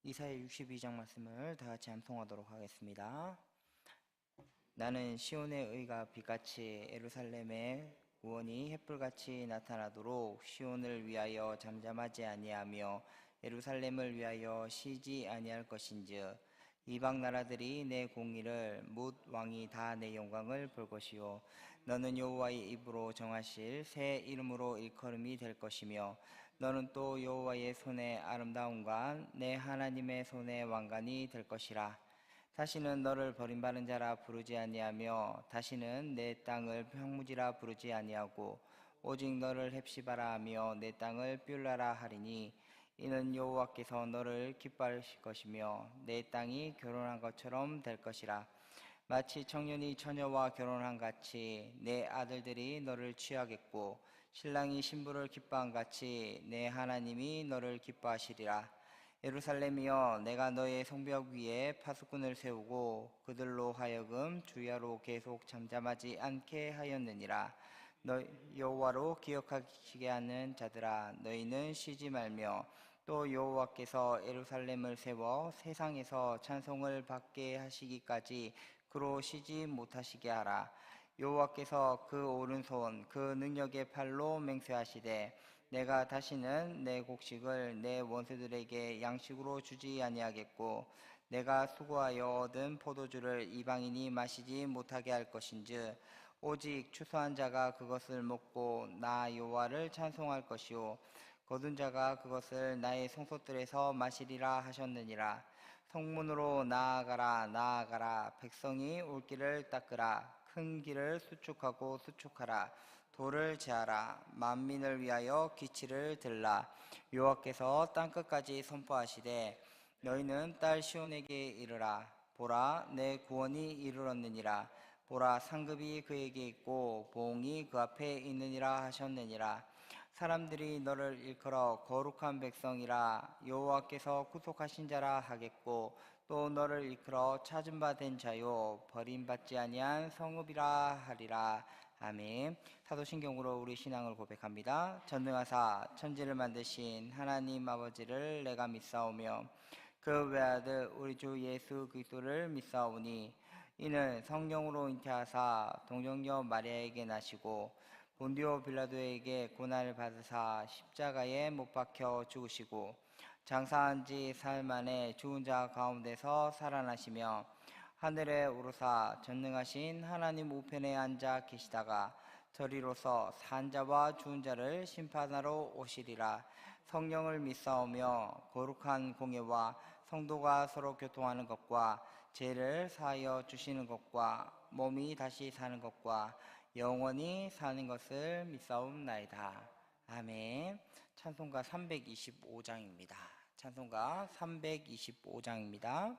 이사야 62장 말씀을 다 같이 암송하도록 하겠습니다. 나는 시온의 의가 빛같이 예루살렘의 구원이 햇불같이 나타나도록 시온을 위하여 잠잠하지 아니하며 예루살렘을 위하여 쉬지 아니할 것인즉 이방 나라들이 내 공의를 뭇 왕이 다 내 영광을 볼 것이요 너는 여호와의 입으로 정하실 새 이름으로 일컬음이 될 것이며 너는 또 여호와의 손의 아름다움과 내 하나님의 손의 왕관이 될 것이라. 다시는 너를 버림받은 자라 부르지 아니하며 다시는 내 땅을 평무지라 부르지 아니하고 오직 너를 헵시바라 하며 내 땅을 뷸라라 하리니 이는 여호와께서 너를 기뻐하실 것이며 내 땅이 결혼한 것처럼 될 것이라. 마치 청년이 처녀와 결혼한 같이 내 아들들이 너를 취하겠고 신랑이 신부를 기뻐한 같이 내 하나님이 너를 기뻐하시리라. 예루살렘이여, 내가 너의 성벽 위에 파수꾼을 세우고 그들로 하여금 주야로 계속 잠잠하지 않게 하였느니라. 너 여호와로 기억하시게 하는 자들아, 너희는 쉬지 말며 또 여호와께서 예루살렘을 세워 세상에서 찬송을 받게 하시기까지 그로 쉬지 못하시게 하라. 여호와께서 그 오른손 그 능력의 팔로 맹세하시되 내가 다시는 내 곡식을 내 원수들에게 양식으로 주지 아니하겠고 내가 수고하여 얻은 포도주를 이방인이 마시지 못하게 할 것인즉 오직 추수한 자가 그것을 먹고 나 여호와를 찬송할 것이요 거둔 자가 그것을 나의 성소들에서 마시리라 하셨느니라. 성문으로 나아가라 나아가라. 백성이 올 길을 닦으라. 큰 길을 수축하고 수축하라. 돌을 제하라. 만민을 위하여 기치를 들라. 여호와께서 땅끝까지 선포하시되 너희는 딸 시온에게 이르라. 보라, 내 구원이 이르렀느니라. 보라, 상급이 그에게 있고 보응이 그 앞에 있느니라 하셨느니라. 사람들이 너를 일컬어 거룩한 백성이라 여호와께서 구속하신 자라 하겠고 또 너를 일컬어 찾은 바 된 자요 버림받지 아니한 성읍이라 하리라. 아멘. 사도신경으로 우리 신앙을 고백합니다. 전능하사 천지를 만드신 하나님 아버지를 내가 믿사오며 그 외아들 우리 주 예수 그리스도를 믿사오니 이는 성령으로 잉태하사 동정녀 마리아에게 나시고 본디오 빌라도에게 고난을 받으사 십자가에 못 박혀 죽으시고 장사한 지 사흘 만에 죽은 자 가운데서 살아나시며 하늘에 오르사 전능하신 하나님 우편에 앉아 계시다가 저리로서 산 자와 죽은 자를 심판하러 오시리라. 성령을 믿사오며 거룩한 공예와 성도가 서로 교통하는 것과 죄를 사하여 주시는 것과 몸이 다시 사는 것과 영원히 사는 것을 믿사옵나이다. 아멘. 찬송가 325장입니다. 찬송가 325장입니다.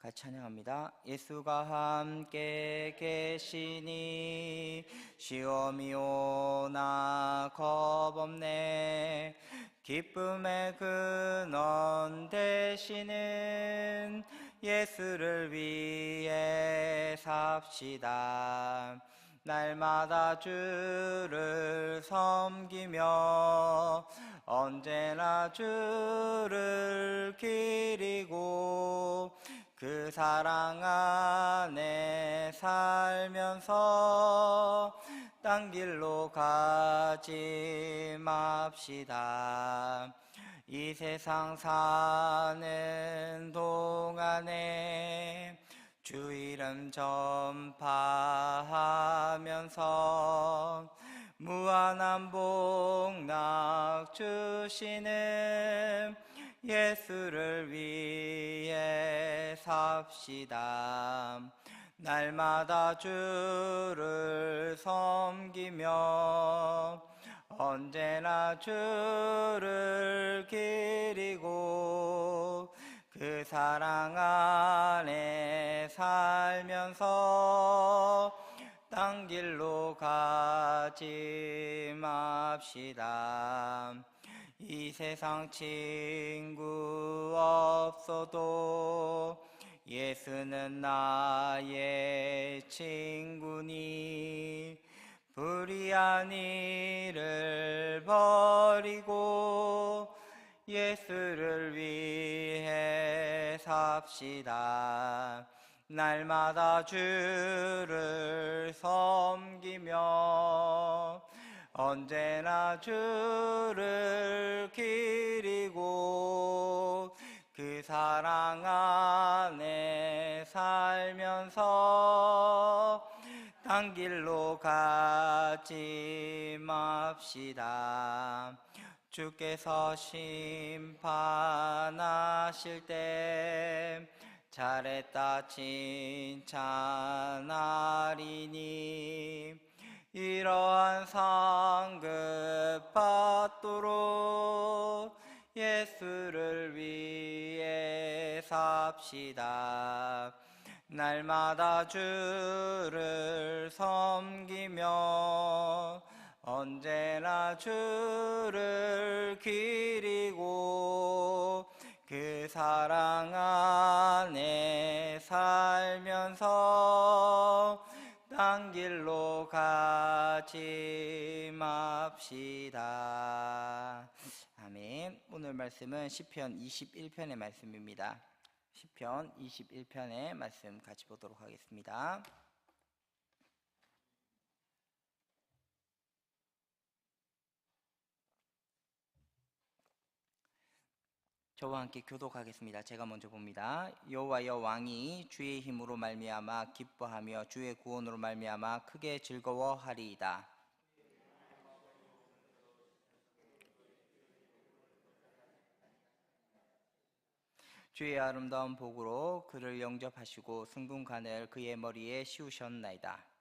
같이 찬양합니다. 예수가 함께 계시니 시험이 오나 겁없네. 기쁨의 근원 되시는 예수를 위해 삽시다. 날마다 주를 섬기며 언제나 주를 기리고 그 사랑 안에 살면서 딴 길로 가지 맙시다. 이 세상 사는 동안에 주 이름 전파하면서 무한한 복락 주시는 예수를 위해 삽시다. 날마다 주를 섬기며 언제나 주를 기리고 그 사랑 안에 살면서 딴 길로 가지 맙시다. 이 세상 친구 없어도 예수는 나의 친구니 불의한 일을 버리고 예수를 위해 삽시다. 날마다 주를 섬기며 언제나 주를 기리고 그 사랑 안에 살면서 딴 길로 가지 맙시다. 주께서 심판하실 때 잘했다 칭찬하리니 이러한 상급 받도록 예수를 위해 삽시다. 날마다 주를 섬기며 언제나 주를 기리고 그 사랑 안에 살면서 딴 길로 가지 맙시다. 아멘. 오늘 말씀은 시편 21편의 말씀입니다. 시편 21편의 말씀 같이 보도록 하겠습니다. 저와 함께 교독하겠습니다. 제가 먼저 봅니다. 여호와여 왕이 주의 힘으로 말미암아 기뻐하며 주의 구원으로 말미암아 크게 즐거워하리이다. 주의 아름다운 복으로 그를 영접하시고 승분간을 그의 머리에 씌우셨나이다.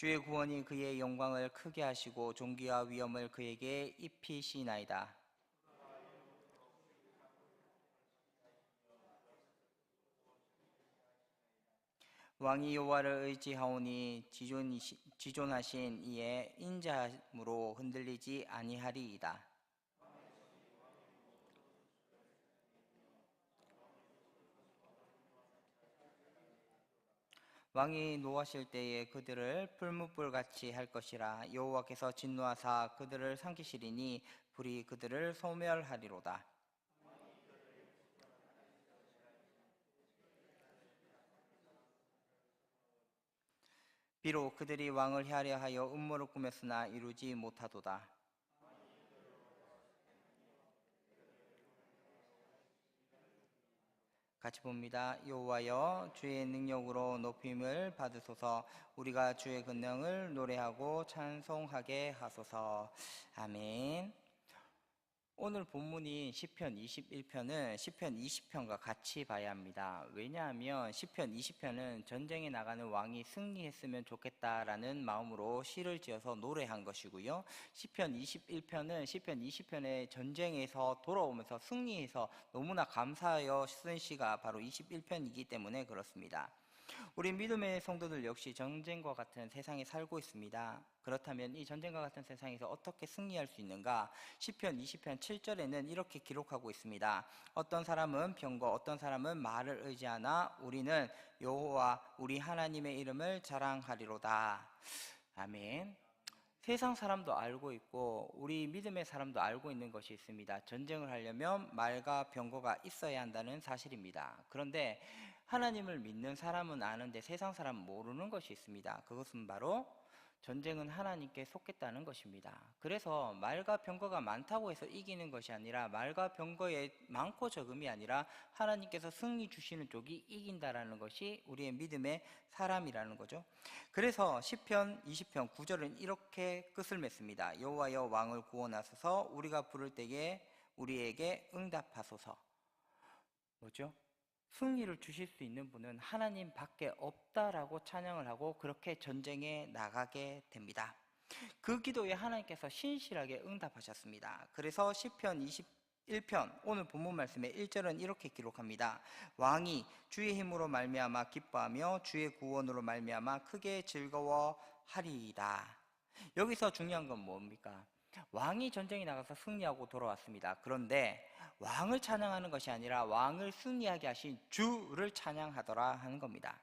주의 구원이 그의 영광을 크게 하시고 존귀와 위엄을 그에게 입히시나이다. 왕이 여호와를 의지하오니 지존하신 이의 인자함으로 흔들리지 아니하리이다. 왕이 노하실 때에 그들을 풀무불같이 할 것이라. 여호와께서 진노하사 그들을 삼키시리니 불이 그들을 소멸하리로다. 비록 그들이 왕을 해하려 하여 음모를 꾸몄으나 이루지 못하도다. 같이 봅니다. 여호와여 주의 능력으로 높임을 받으소서. 우리가 주의 권능을 노래하고 찬송하게 하소서. 아멘. 오늘 본문인 시편 21편은 시편 20편과 같이 봐야 합니다. 왜냐하면 시편 20편은 전쟁에 나가는 왕이 승리했으면 좋겠다라는 마음으로 시를 지어서 노래한 것이고요. 시편 21편은 시편 20편의 전쟁에서 돌아오면서 승리해서 너무나 감사하여 쓴 시가 바로 21편이기 때문에 그렇습니다. 우리 믿음의 성도들 역시 전쟁과 같은 세상에 살고 있습니다. 그렇다면 이 전쟁과 같은 세상에서 어떻게 승리할 수 있는가? 시편 20편 7절에는 이렇게 기록하고 있습니다. 어떤 사람은 병거, 어떤 사람은 말을 의지하나 우리는 여호와 우리 하나님의 이름을 자랑하리로다. 아멘. 세상 사람도 알고 있고 우리 믿음의 사람도 알고 있는 것이 있습니다. 전쟁을 하려면 말과 병거가 있어야 한다는 사실입니다. 그런데 하나님을 믿는 사람은 아는데 세상 사람은 모르는 것이 있습니다. 그것은 바로 전쟁은 하나님께 속했다는 것입니다. 그래서 말과 병거가 많다고 해서 이기는 것이 아니라 말과 병거의 많고 적음이 아니라 하나님께서 승리 주시는 쪽이 이긴다라는 것이 우리의 믿음의 사람이라는 거죠. 그래서 시편 20편 9절은 이렇게 끝을 맺습니다. 여호와여 왕을 구원하소서. 우리가 부를 때에 우리에게 응답하소서. 뭐죠? 승리를 주실 수 있는 분은 하나님밖에 없다라고 찬양을 하고 그렇게 전쟁에 나가게 됩니다. 그 기도에 하나님께서 신실하게 응답하셨습니다. 그래서 시편 1편 오늘 본문 말씀의 1절은 이렇게 기록합니다. 왕이 주의 힘으로 말미암아 기뻐하며 주의 구원으로 말미암아 크게 즐거워하리이다. 여기서 중요한 건 뭡니까? 왕이 전쟁에 나가서 승리하고 돌아왔습니다. 그런데 왕을 찬양하는 것이 아니라 왕을 승리하게 하신 주를 찬양하더라 하는 겁니다.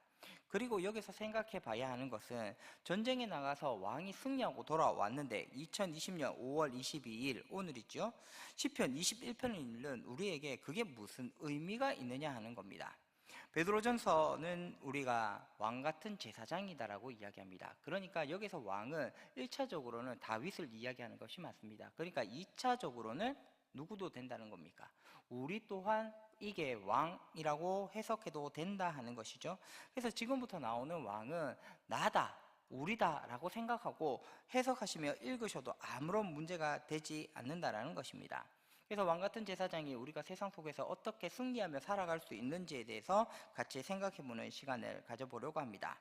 그리고 여기서 생각해 봐야 하는 것은 전쟁에 나가서 왕이 승리하고 돌아왔는데 2020년 5월 22일 오늘이죠. 시편 21편을 읽는 우리에게 그게 무슨 의미가 있느냐 하는 겁니다. 베드로전서는 우리가 왕 같은 제사장이다라고 이야기합니다. 그러니까 여기서 왕은 1차적으로는 다윗을 이야기하는 것이 맞습니다. 그러니까 2차적으로는 누구도 된다는 겁니까? 우리 또한 이게 왕이라고 해석해도 된다 하는 것이죠. 그래서 지금부터 나오는 왕은 나다, 우리다 라고 생각하고 해석하시며 읽으셔도 아무런 문제가 되지 않는다라는 것입니다. 그래서 왕같은 제사장이 우리가 세상 속에서 어떻게 승리하며 살아갈 수 있는지에 대해서 같이 생각해보는 시간을 가져보려고 합니다.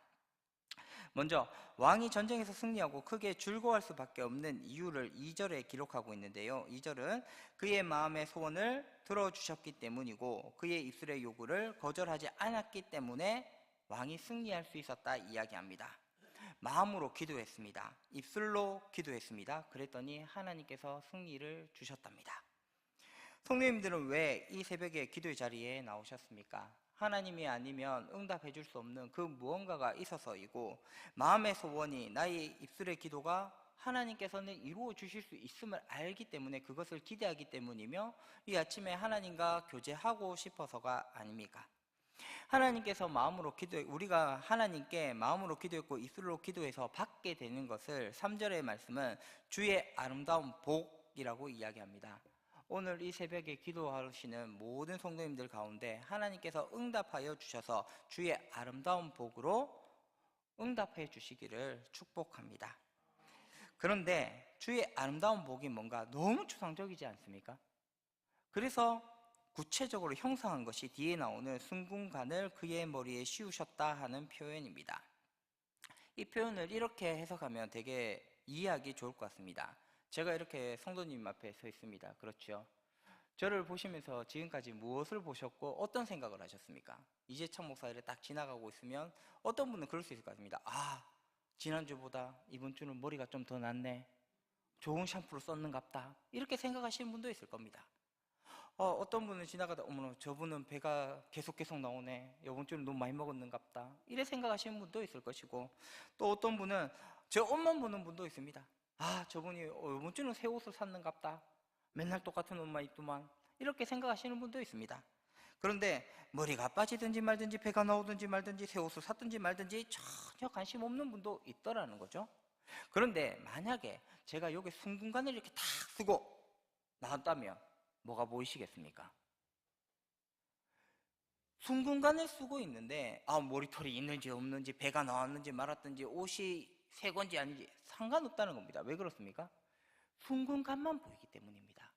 먼저 왕이 전쟁에서 승리하고 크게 즐거워할 수밖에 없는 이유를 2절에 기록하고 있는데요. 2절은 그의 마음의 소원을 들어주셨기 때문이고 그의 입술의 요구를 거절하지 않았기 때문에 왕이 승리할 수 있었다 이야기합니다. 마음으로 기도했습니다. 입술로 기도했습니다. 그랬더니 하나님께서 승리를 주셨답니다. 성도님들은 왜 이 새벽에 기도의 자리에 나오셨습니까? 하나님이 아니면 응답해 줄 수 없는 그 무언가가 있어서이고 마음의 소원이 나의 입술의 기도가 하나님께서는 이루어 주실 수 있음을 알기 때문에 그것을 기대하기 때문이며 이 아침에 하나님과 교제하고 싶어서가 아닙니까? 하나님께서 마음으로 우리가 하나님께 마음으로 기도했고 입술로 기도해서 받게 되는 것을 3절의 말씀은 주의 아름다운 복이라고 이야기합니다. 오늘 이 새벽에 기도하시는 모든 성도님들 가운데 하나님께서 응답하여 주셔서 주의 아름다운 복으로 응답해 주시기를 축복합니다. 그런데 주의 아름다운 복이 뭔가 너무 추상적이지 않습니까? 그래서 구체적으로 형상한 것이 뒤에 나오는 순금간을 그의 머리에 씌우셨다 하는 표현입니다. 이 표현을 이렇게 해석하면 되게 이해하기 좋을 것 같습니다. 제가 이렇게 성도님 앞에 서 있습니다. 그렇죠? 저를 보시면서 지금까지 무엇을 보셨고 어떤 생각을 하셨습니까? 이재창 목사를 딱 지나가고 있으면 어떤 분은 그럴 수 있을 것 같습니다. 아, 지난주보다 이번 주는 머리가 좀 더 낫네. 좋은 샴푸를 썼는갑다. 이렇게 생각하시는 분도 있을 겁니다. 어떤 분은 지나가다 어머나 저분은 배가 계속 나오네. 이번 주는 너무 많이 먹었는갑다. 이래 생각하시는 분도 있을 것이고 또 어떤 분은 저 옷만 보는 분도 있습니다. 아, 저분이 이번 주는 새 옷을 샀는갑다. 맨날 똑같은 옷만 입더만. 이렇게 생각하시는 분도 있습니다. 그런데 머리가 빠지든지 말든지 배가 나오든지 말든지 새 옷을 샀든지 말든지 전혀 관심 없는 분도 있더라는 거죠. 그런데 만약에 제가 여기 순금간을 이렇게 탁 쓰고 나왔다면 뭐가 보이시겠습니까? 순금간을 쓰고 있는데 머리털이 있는지 없는지 배가 나왔는지 말았든지 옷이 새 건지 아닌지 상관없다는 겁니다. 왜 그렇습니까? 순금간만 보이기 때문입니다.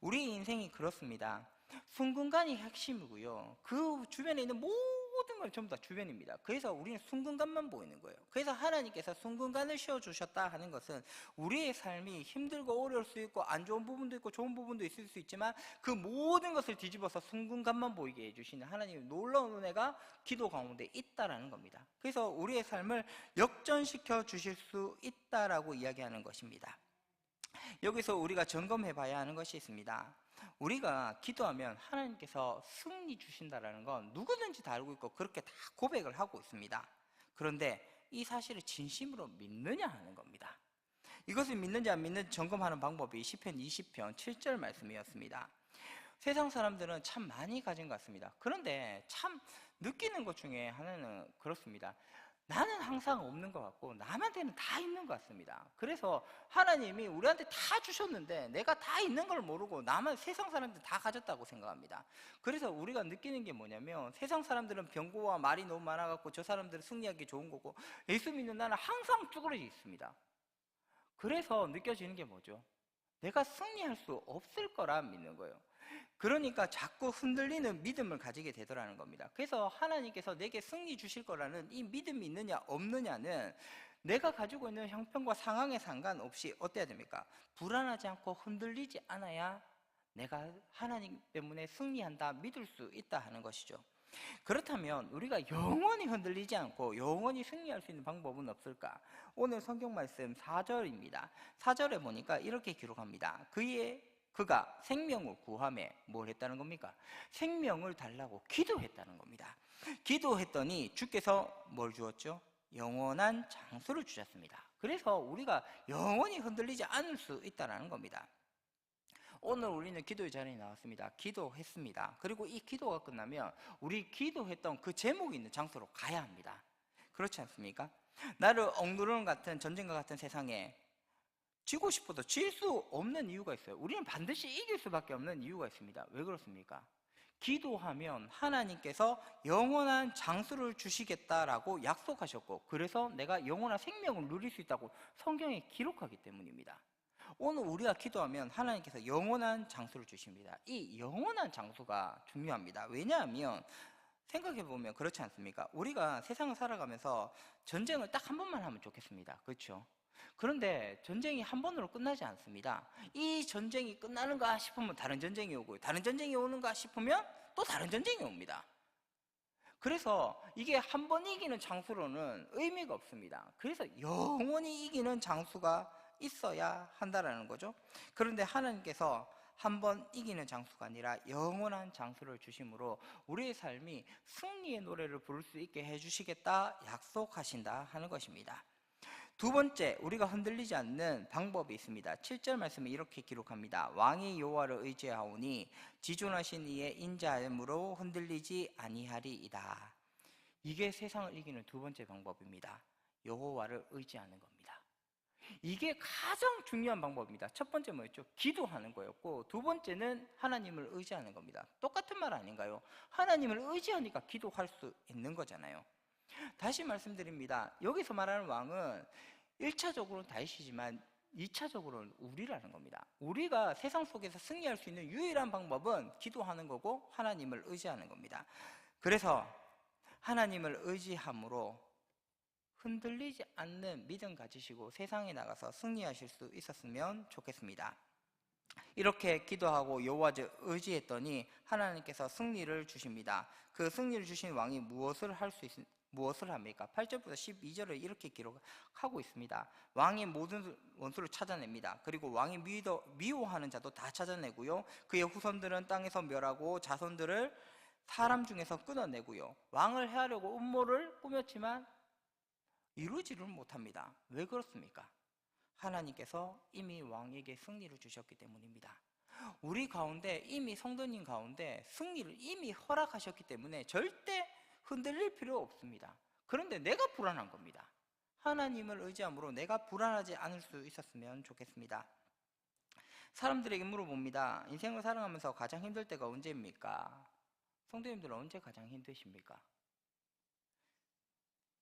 우리 인생이 그렇습니다. 순금간이 핵심이고요. 그 주변에 있는 모든 건 전부 다 주변입니다. 그래서 우리는 순금간만 보이는 거예요. 그래서 하나님께서 순금간을 씌워주셨다 하는 것은 우리의 삶이 힘들고 어려울 수 있고 안 좋은 부분도 있고 좋은 부분도 있을 수 있지만 그 모든 것을 뒤집어서 순금간만 보이게 해주시는 하나님의 놀라운 은혜가 기도 가운데 있다라는 겁니다. 그래서 우리의 삶을 역전시켜 주실 수 있다라고 이야기하는 것입니다. 여기서 우리가 점검해 봐야 하는 것이 있습니다. 우리가 기도하면 하나님께서 승리 주신다는 건 누구든지 다 알고 있고 그렇게 다 고백을 하고 있습니다. 그런데 이 사실을 진심으로 믿느냐 하는 겁니다. 이것을 믿는지 안 믿는지 점검하는 방법이 시편 20편 7절 말씀이었습니다. 세상 사람들은 참 많이 가진 것 같습니다. 그런데 참 느끼는 것 중에 하나는 그렇습니다. 나는 항상 없는 것 같고 남한테는 다 있는 것 같습니다. 그래서 하나님이 우리한테 다 주셨는데 내가 다 있는 걸 모르고 나만 세상 사람들 다 가졌다고 생각합니다. 그래서 우리가 느끼는 게 뭐냐면 세상 사람들은 병고와 말이 너무 많아갖고 저 사람들은 승리하기 좋은 거고 예수 믿는 나는 항상 쭈그러져 있습니다. 그래서 느껴지는 게 뭐죠? 내가 승리할 수 없을 거라 믿는 거예요. 그러니까 자꾸 흔들리는 믿음을 가지게 되더라는 겁니다. 그래서 하나님께서 내게 승리 주실 거라는 이 믿음이 있느냐 없느냐는 내가 가지고 있는 형편과 상황에 상관없이 어때야 됩니까? 불안하지 않고 흔들리지 않아야 내가 하나님 때문에 승리한다, 믿을 수 있다 하는 것이죠. 그렇다면 우리가 영원히 흔들리지 않고 영원히 승리할 수 있는 방법은 없을까? 오늘 성경 말씀 4절입니다. 4절에 보니까 이렇게 기록합니다. 그가 생명을 구하며 뭘 했다는 겁니까? 생명을 달라고 기도했다는 겁니다. 기도했더니 주께서 뭘 주었죠? 영원한 장수를 주셨습니다. 그래서 우리가 영원히 흔들리지 않을 수 있다는 겁니다. 오늘 우리는 기도의 자리에 나왔습니다. 기도했습니다. 그리고 이 기도가 끝나면 우리 기도했던 그 제목이 있는 장소로 가야 합니다. 그렇지 않습니까? 나를 억누르는 같은 전쟁과 같은 세상에 지고 싶어도 질 수 없는 이유가 있어요. 우리는 반드시 이길 수밖에 없는 이유가 있습니다. 왜 그렇습니까? 기도하면 하나님께서 영원한 장수를 주시겠다라고 약속하셨고, 그래서 내가 영원한 생명을 누릴 수 있다고 성경에 기록하기 때문입니다. 오늘 우리가 기도하면 하나님께서 영원한 장수를 주십니다. 이 영원한 장수가 중요합니다. 왜냐하면 생각해보면 그렇지 않습니까? 우리가 세상을 살아가면서 전쟁을 딱 한 번만 하면 좋겠습니다. 그렇죠? 그런데 전쟁이 한 번으로 끝나지 않습니다. 이 전쟁이 끝나는가 싶으면 다른 전쟁이 오고, 다른 전쟁이 오는가 싶으면 또 다른 전쟁이 옵니다. 그래서 이게 한 번 이기는 장수로는 의미가 없습니다. 그래서 영원히 이기는 장수가 있어야 한다라는 거죠. 그런데 하나님께서 한 번 이기는 장수가 아니라 영원한 장수를 주심으로 우리의 삶이 승리의 노래를 부를 수 있게 해주시겠다 약속하신다 하는 것입니다. 두 번째, 우리가 흔들리지 않는 방법이 있습니다. 7절 말씀에 이렇게 기록합니다. 왕이 여호와를 의지하오니 지존하신 이의 인자함으로 흔들리지 아니하리이다. 이게 세상을 이기는 두 번째 방법입니다. 여호와를 의지하는 겁니다. 이게 가장 중요한 방법입니다. 첫 번째 뭐였죠? 기도하는 거였고, 두 번째는 하나님을 의지하는 겁니다. 똑같은 말 아닌가요? 하나님을 의지하니까 기도할 수 있는 거잖아요. 다시 말씀드립니다. 여기서 말하는 왕은 1차적으로는 다윗이지만 2차적으로는 우리라는 겁니다. 우리가 세상 속에서 승리할 수 있는 유일한 방법은 기도하는 거고 하나님을 의지하는 겁니다. 그래서 하나님을 의지함으로 흔들리지 않는 믿음 가지시고 세상에 나가서 승리하실 수 있었으면 좋겠습니다. 이렇게 기도하고 여호와를 의지했더니 하나님께서 승리를 주십니다. 그 승리를 주신 왕이 무엇을 합니까? 8절부터 12절을 이렇게 기록하고 있습니다. 왕이 모든 원수를 찾아냅니다. 그리고 왕이 미워하는 자도 다 찾아내고요. 그의 후손들은 땅에서 멸하고 자손들을 사람 중에서 끊어내고요. 왕을 해하려고 음모를 꾸몄지만 이루지를 못합니다. 왜 그렇습니까? 하나님께서 이미 왕에게 승리를 주셨기 때문입니다. 우리 가운데, 이미 성도님 가운데 승리를 이미 허락하셨기 때문에 절대 흔들릴 필요 없습니다. 그런데 내가 불안한 겁니다. 하나님을 의지함으로 내가 불안하지 않을 수 있었으면 좋겠습니다. 사람들에게 물어봅니다. 인생을 살아가면서 가장 힘들 때가 언제입니까? 성도님들은 언제 가장 힘드십니까?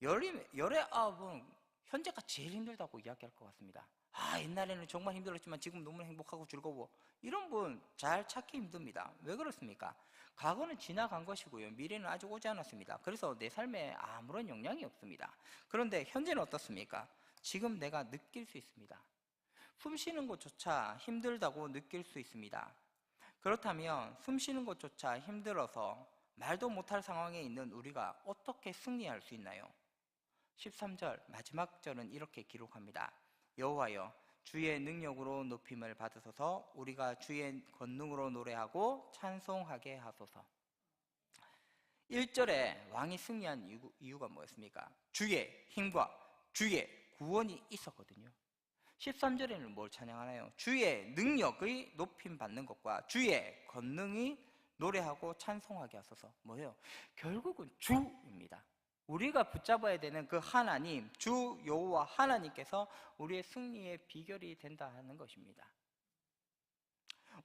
열의 아홉은 현재가 제일 힘들다고 이야기할 것 같습니다. 옛날에는 정말 힘들었지만 지금 너무 행복하고 즐거워. 이런 분 잘 찾기 힘듭니다. 왜 그렇습니까? 과거는 지나간 것이고요. 미래는 아직 오지 않았습니다. 그래서 내 삶에 아무런 영향이 없습니다. 그런데 현재는 어떻습니까? 지금 내가 느낄 수 있습니다. 숨 쉬는 것조차 힘들다고 느낄 수 있습니다. 그렇다면 숨 쉬는 것조차 힘들어서 말도 못할 상황에 있는 우리가 어떻게 승리할 수 있나요? 13절 마지막 절은 이렇게 기록합니다. 여호와여 주의 능력으로 높임을 받으소서. 우리가 주의 권능으로 노래하고 찬송하게 하소서. 1절에 왕이 승리한 이유가 뭐였습니까? 주의 힘과 주의 구원이 있었거든요. 13절에는 뭘 찬양하나요? 주의 능력의 높임 받는 것과 주의 권능이 노래하고 찬송하게 하소서. 뭐예요? 결국은 주입니다. 우리가 붙잡아야 되는 그 하나님, 주 여호와 하나님께서 우리의 승리의 비결이 된다 하는 것입니다.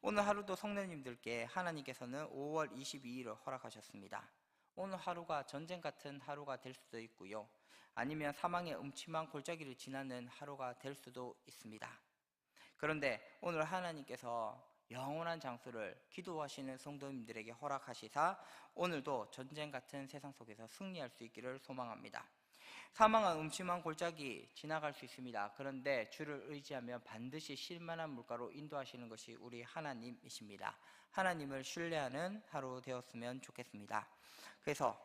오늘 하루도 성도님들께 하나님께서는 5월 22일을 허락하셨습니다. 오늘 하루가 전쟁 같은 하루가 될 수도 있고요. 아니면 사망의 음침한 골짜기를 지나는 하루가 될 수도 있습니다. 그런데 오늘 하나님께서 영원한 장수를 기도하시는 성도님들에게 허락하시사 오늘도 전쟁 같은 세상 속에서 승리할 수 있기를 소망합니다. 사망은 음침한 골짜기 지나갈 수 있습니다. 그런데 주를 의지하면 반드시 쉴만한 물가로 인도하시는 것이 우리 하나님이십니다. 하나님을 신뢰하는 하루 되었으면 좋겠습니다. 그래서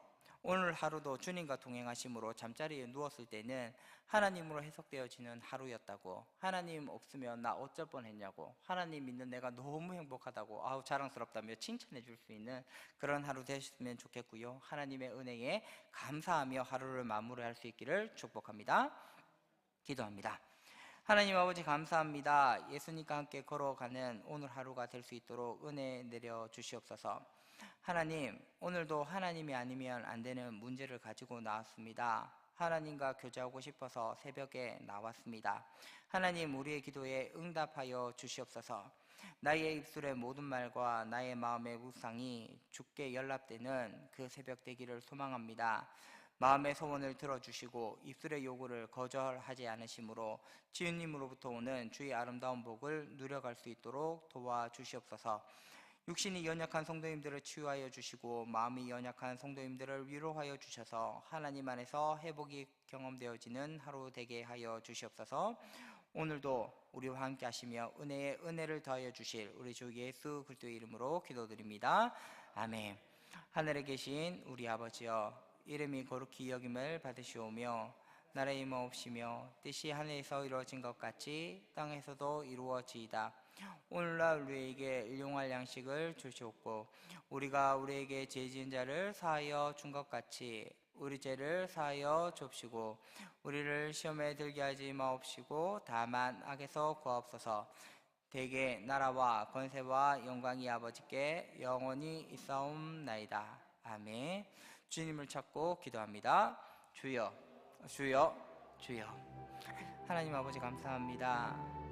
오늘 하루도 주님과 동행하심으로 잠자리에 누웠을 때는 하나님으로 해석되어지는 하루였다고, 하나님 없으면 나 어쩔 뻔했냐고, 하나님 있는 내가 너무 행복하다고, 아우 자랑스럽다며 칭찬해 줄 수 있는 그런 하루 되셨으면 좋겠고요. 하나님의 은혜에 감사하며 하루를 마무리할 수 있기를 축복합니다. 기도합니다. 하나님 아버지 감사합니다. 예수님과 함께 걸어가는 오늘 하루가 될 수 있도록 은혜 내려 주시옵소서. 하나님, 오늘도 하나님이 아니면 안 되는 문제를 가지고 나왔습니다. 하나님과 교제하고 싶어서 새벽에 나왔습니다. 하나님, 우리의 기도에 응답하여 주시옵소서. 나의 입술의 모든 말과 나의 마음의 묵상이 주께 연락되는 그 새벽 되기를 소망합니다. 마음의 소원을 들어주시고 입술의 요구를 거절하지 않으심으로 주님으로부터 오는 주의 아름다운 복을 누려갈 수 있도록 도와주시옵소서. 육신이 연약한 성도님들을 치유하여 주시고 마음이 연약한 성도님들을 위로하여 주셔서 하나님 안에서 회복이 경험되어지는 하루 되게 하여 주시옵소서. 오늘도 우리와 함께 하시며 은혜의 은혜를 더하여 주실 우리 주 예수 그리스도의 이름으로 기도드립니다. 아멘. 하늘에 계신 우리 아버지여, 이름이 거룩히 여김을 받으시오며 나라의 임하옵시며 뜻이 하늘에서 이루어진 것 같이 땅에서도 이루어지이다. 오늘날 우리에게 일용할 양식을 주시옵고 우리가 우리에게 죄 지은 자를 사하여 준 것 같이 우리 죄를 사하여 줍시고 우리를 시험에 들게 하지 마옵시고 다만 악에서 구하옵소서. 대개 나라와 권세와 영광이 아버지께 영원히 있사옵나이다. 아멘. 주님을 찾고 기도합니다. 주여 주여 주여. 하나님 아버지 감사합니다.